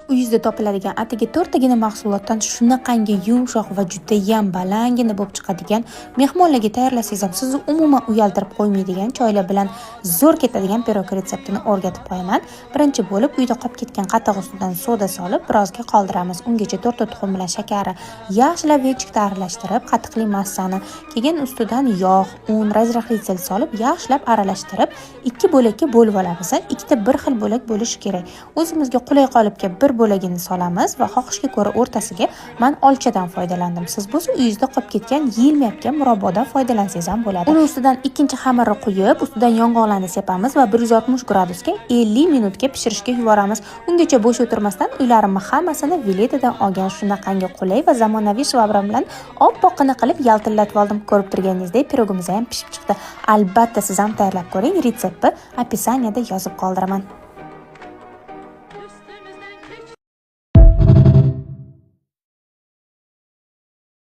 Uyingizda topiladigan atigi 4 tagina mahsulotdan shunaqangi yumshoq va judayam balangina bo'lib chiqadigan, mehmonlarga tayyorlasangiz ham sizni umuman uyaltirib qo'ymaydigan, choylar bilan zo'r ketadigan pirog retseptini o'rgatib qo'yaman. Birinchi bo'lib uyda qolib ketgan qatiq ustidan soda solib, birozga qoldiramiz. Ungacha 4 ta tuxum bilan shakari yaxshilab vechikda aralashtirib, qatiqli massani, keyin ustidan yog', un, razrahli solib, yaxshilab aralashtirib, 2 bo'lakka bo'lib olamiz. Ikkita bir xil bo'lak bo'lishi kerak. O'zimizga qulay qolibga bir bo'lagini solamiz va xohishga ko'ra o'rtasiga men olchadan foydalandim. Siz bo'lsa uyingizda qolib ketgan yeyilmayotgan murabbodan foydalansangiz ham bo'ladi. Uni ustidan ikkinchi xamirni quyib, ustidan yong'oqlarni sepamiz va 160 gradusga 50 minutga pishirishga yuboramiz. Ungacha bo'sh o'tirmasdan uylarimni hammasini veletadan olgan shunaqangi qulay va zamonaviy shvabram bilan oppoqqina qilib yaltillatib oldim. Ko'rib turganingizdek, pirogimiz ham pishib chiqdi. Albatta siz ham tayyorlab ko'ring. Retseptni opisaniyada yozib qoldiraman.